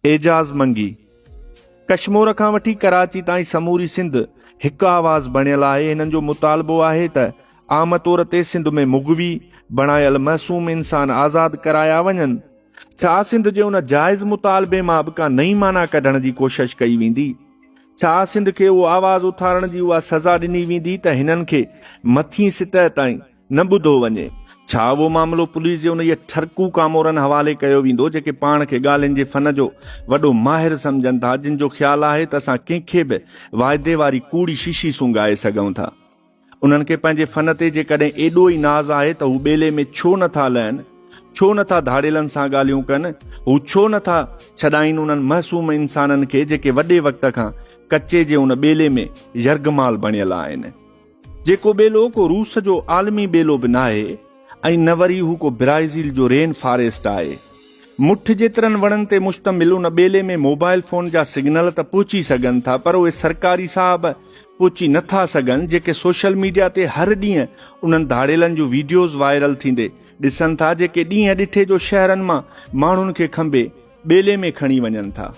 एजाज़ मंगी। कश्मीर खां वठी कराची ताईं समूरी सिंध हिकु आवाज़ बणियल आहे। हिननि जो मुतालबो आहे त आम तौर ते सिंध में मुगवी बणायल मासूम इंसान आज़ाद कराया वञनि। छा सिंध जे उन जाइज़ मुतालबे मां बि का नई माना कढण जी कोशिश कई वेंदी? छा सिंध खे उहो आवाज़ उथारण जी उहा सज़ा ॾिनी वेंदी त हिननि खे मथीं सतह ताईं न ॿुधो वञे? छा उहो मामिलो पुलिस जे उन ठरकू कामोरनि हवाले कयो वेंदो जेके पाण खे ॻाल्हियुनि जे फन जो वॾो माहिर सम्झनि था, जिन जो ख़्यालु आहे त असां कंहिंखे बि वाइदे वारी कूड़ी शीशी सुंघाए सघूं था? उन्हनि खे पंहिंजे फन ते जेकॾहिं एॾो ई नाज़ आहे त हू ॿेले में छो नथा लहनि, छो नथा धाड़ेलनि सां ॻाल्हियूं कनि, हू छो नथा छॾाइनि उन्हनि मासूम इंसाननि खे जेके वॾे वक़्त खां कचे जे उन ॿेले में यर्गमाल बणियल आहिनि, जेको ॿेलो को रूस जो आलमी ॿेलो बि नाहे ऐं न वरी हू को ब्राज़ील जो रेन फॉरेस्ट आहे। मुठ जेतिरनि वणनि ते मुश्तमिल उन ॿेले में मोबाइल फोन जा सिग्नल त पहुची सघनि था, पर उहे सरकारी साहब पहुची नथा सघनि जेके सोशल मीडिया ते हर ॾींहुं उन्हनि धाड़ेलनि जूं वीडियोज़ वायरल थींदे ॾिसनि था, जेके ॾींहं ॾिठे जो शहरनि मां माण्हुनि खे खंबे ॿेले में खणी वञनि था।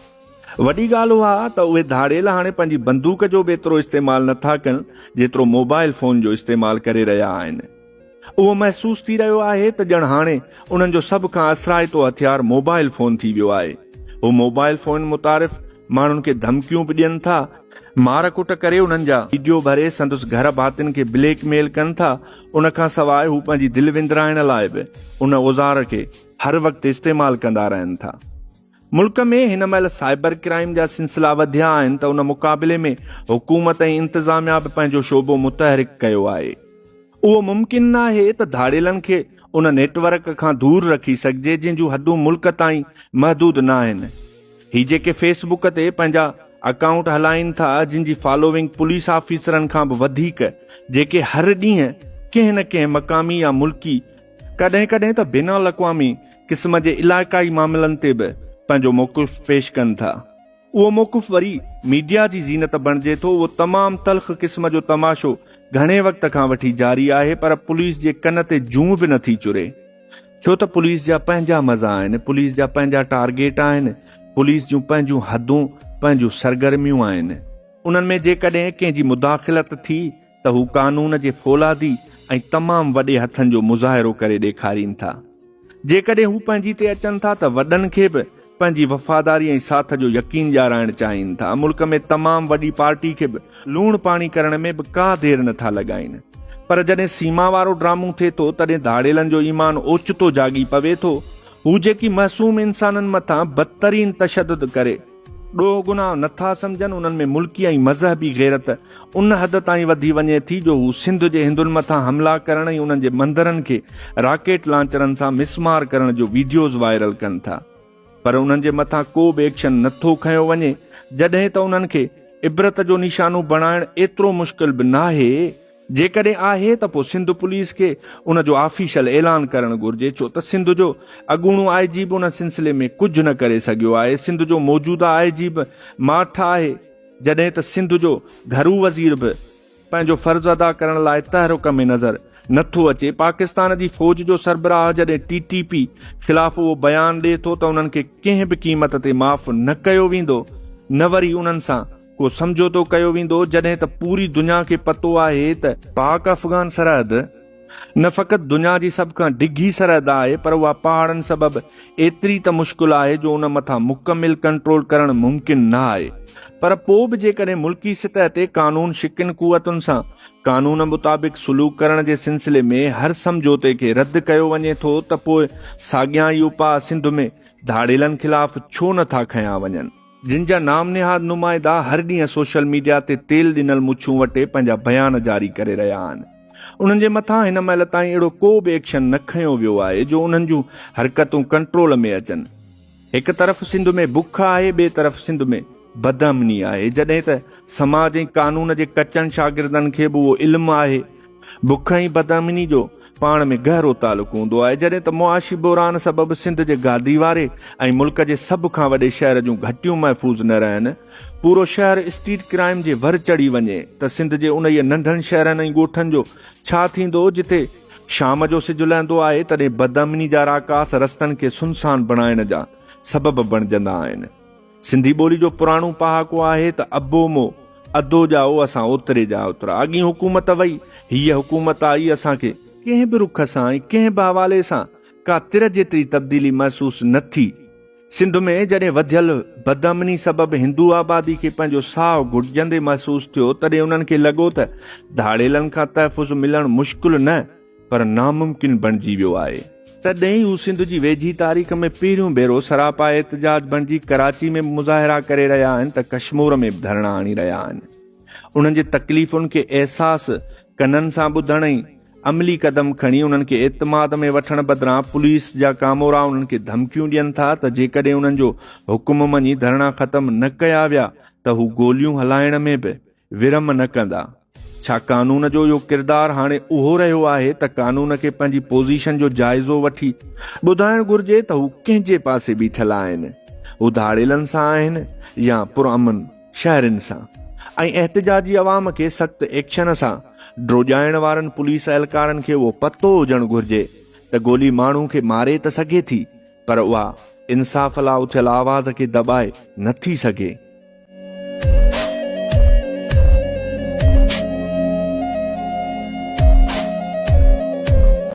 वॾी ॻाल्हि उहा त उहे धाड़ेल हाणे पंहिंजी बंदूक जो बि एतिरो इस्तेमालु नथा कनि जेतिरो मोबाइल फोन जो इस्तेमालु करे रहिया आहिनि। उहो महसूस थी रहियो आहे त ॼण हाणे उन्हनि जो सभ खां असराइतो हथियार मोबाइल फोन थी वियो आहे। हू मोबाइल फोन मुतारिफ़ माण्हुनि खे धमकियूं बि ॾियनि था, मार कुट करे उन्हनि जा वीडियो भरे संदुसि घर भातियुनि खे ब्लैकमेल कनि था। उन खां सवाइ हू पंहिंजी दिलि विंदराइण लाइ बि उन औज़ार खे हर वक़्तु इस्तेमालु कंदा रहनि था। मुल्क में हिन महिल साइबर क्राइम जा सिलसिला वधिया आहिनि त उन मुक़ाबले में हुकूमत ऐं इंतिज़ामिया बि पंहिंजो शोबो मुतहरिक कयो आहे। उहो मुमकिन न आहे त धाड़ेलनि खे उन नेटवर्क खां दूर रखी सघिजे जंहिंजूं हदूं मुल्क ताईं महदूद न आहिनि। ही जेके फेसबुक ते पंहिंजा अकाउंट हलाइनि था, जिन जी फॉलोइंग पुलिस ऑफिसरनि खां बि वधीक, जेके हर ॾींहुं कंहिं न कंहिं मक़ामी या मुल्की कॾहिं कॾहिं त बिन अक़वामी क़िस्म जे इलाइक़ाई मामलनि ते बि पंहिंजो मौक़िफ़ पेश कनि था। उहो मौक़िफ़ वरी मीडिया जी ज़ीनत बणिजे थो। उहो तमामु तल्ख़ क़िस्म जो तमाशो घणे वक़्त खां वठी जारी आहे, पर पुलिस जे कन ते जूं बि नथी चुरे, छो त पुलिस जा पंहिंजा मज़ा आहिनि, पुलिस जा पंहिंजा टारगेट आहिनि, पुलिस जूं पंहिंजूं हदूं, पंहिंजूं सरगर्मियूं आहिनि। उन्हनि में जेकॾहिं कंहिंजी मुदाख़िलत थी त हू कानून जे फौलादी ऐं तमामु वॾे हथनि जो मुज़ाहिरो करे ॾेखारीनि था। जेकॾहिं हू पंहिंजी ते अचनि था त वॾनि खे बि पंहिंजी वफ़ादारी ऐं साथ जो यकीन ॾियाराइणु चाहिनि था। मुल्क में तमामु वॾी पार्टी खे बि लूण पाणी करण में बि का देरि नथा लॻाइनि, पर जॾहिं सीमा वारो ड्रामो थिए थो तॾहिं धाड़ेलनि जो ईमान ओचितो जागी पवे थो। हू जेकी मासूम इंसाननि मथां बदतरीन तशद्दुद करे ॾोह गुनाह नथा सम्झनि, उन्हनि में मुल्की ऐं मज़हबी गैरत उन हद ताईं वधी वञे थी जो हू सिंध जे हिंदुनि मथां हमला करण ऐं उन्हनि जे मंदरनि खे रॉकेट लॉन्चरनि सां मिसमार करण जो वीडियोज़ वायरल कनि था, पर उन्हनि जे मथां को बि एक्शन नथो खयो वञे। जॾहिं त उन्हनि खे इबरत जो निशानो बणाइण एतिरो मुश्किल बि नाहे। जेकॾहिं आहे त पोइ सिंध पुलिस खे उन जो ऑफिशियल ऐलान करणु घुर्जे, छो त सिंध जो अॻूणो IG बि उन सिलसिले में कुझु न करे सघियो आहे। सिंध जो मौजूदा IG बि माठ आहे, जॾहिं त सिंध जो घरू वज़ीर बि पंहिंजो फ़र्ज़ु अदा करण लाइ तहरुक में नज़र नथो अचे। पाकिस्तान जी फ़ौज जो सरबराह जॾहिं TTP ख़िलाफ़ उहो बयानु ॾिए थो त उन्हनि खे कंहिं बि क़ीमत ते माफ़ न कयो वेंदो, न वरी उन्हनि सां को समझोतो कयो वेंदो, जॾहिं त पूरी दुनिया खे पतो आहे त पाक अफ़गान सरहद न फ़क़ति दुनिया जी सभ खां डिघी सरहद आहे, पर उहा पहाड़नि सबबि एतिरी त मुश्किल आहे जो उन मथां मुकमिल कंट्रोल करणु मुमकिन न आहे। पर पोइ बि जेकॾहिं मुल्की सतह ते कानून शिकिन कुवतुनि सां कानून मुताबिक़ सलूक करण जे सिलसिले में हर समझोते खे रद्द कयो वञे थो त पोइ साॻियां ई उपाउ सिंध में धाड़ेलनि ख़िलाफ़ छो नथा खयां वञनि, जिन जा नाम निहाद नुमाइंदा हर ॾींहुं सोशल मीडिया ते तेल ॾिनल मुछूं वटे पंहिंजा बयान जारी करे रहिया आहिनि। उन्हनि जे मथां हिन महिल ताईं अहिड़ो को बि एक्शन न खयो वियो आहे जो उन्हनि जूं हरकतूं कंट्रोल में अचनि। हिकु तरफ़ सिंध में बुख आहे, ॿिए तरफ़ सिंध में बदअमनी आहे, जॾहिं त समाज ऐं कानून जे कचनि शागिर्दनि खे बि उहो इल्मु आहे। बुख ऐं बदअमनी जो पाण में गहरो तालुक़ु हूंदो आहे। जॾहिं त मुआशी बहरान सबबि सिंध जे गादी वारे ऐं मुल्क जे सभ खां वॾे शहर जूं घटियूं महफ़ूज़ न रहनि, पूरो शहर स्ट्रीट क्राइम जे भर चढ़ी वञे त सिंध जे उन नंढनि शहरनि ऐं ॻोठनि जो छा थींदो? जिथे शाम जो सिजु लहंदो आहे तॾहिं बदअमनी जा राकास रस्तनि खे सुनसान बणाइण जा सबब बणिजंदा आहिनि। सिंधी ॿोली जो पुराणो पहाको आहे त अबो मो अधो जाओ असां ओतिरे जा ओतिरा। अॻी हुकूमत वई, हीअ हुकूमत आई, असांखे कंहिं बि रुख सां ऐं कंहिं बि हवाले सां का तिर जेतिरी तब्दीली महसूस न थी। सिंध में जॾहिं वधियल बदअमनी सबबि हिंदू आबादी खे पंहिंजो साहु घुटजंदे महसूस थियो, तॾहिं उन्हनि खे लॻो त धाड़ेलनि खां तहफ़ुज़ मिलणु मुश्किल न पर नामुमकिन बणिजी वियो आहे। तॾहिं हू सिंध जी वेझी तारीख़ में पहिरियों भेरो सरापा एहतजाज बणिजी कराची में मुज़ाहिरा करे रहिया आहिनि त कश्मीर में बि धरना आणी रहिया आहिनि। उन्हनि जे तकलीफ़ुनि खे अहसास कननि सां ॿुधण ई अमली कदम खणी उन्हनि खे एतमाद में वठण बदिरां पुलिस जा कामोरा उन्हनि खे धमकियूं ॾियनि था त जेकॾहिं उन्हनि जो हुकुम मञी धरना ख़तम न कया विया त हू गोलियूं हलाइण में बि विरम न कंदा। छा कानून जो इहो किरदारु हाणे उहो रहियो आहे त कानून खे पंहिंजी पोज़ीशन जो जाइज़ो वठी ॿुधाइणु घुर्जे त हू कंहिंजे पासे बीठल आहिनि, हू धाड़ेलनि सां आहिनि या पुरअमन शहरनि सां। ऐं एहतजाजी अवाम खे सख़्त एक्शन सां ड्रोॼाइण वारनि पुलिस एहलकारनि खे उहो पतो हुजणु घुर्जे त गोली माण्हू खे मारे त सघे थी, पर उहा इंसाफ़ लाइ उथियल आवाज़ खे दॿाए नथी सघे।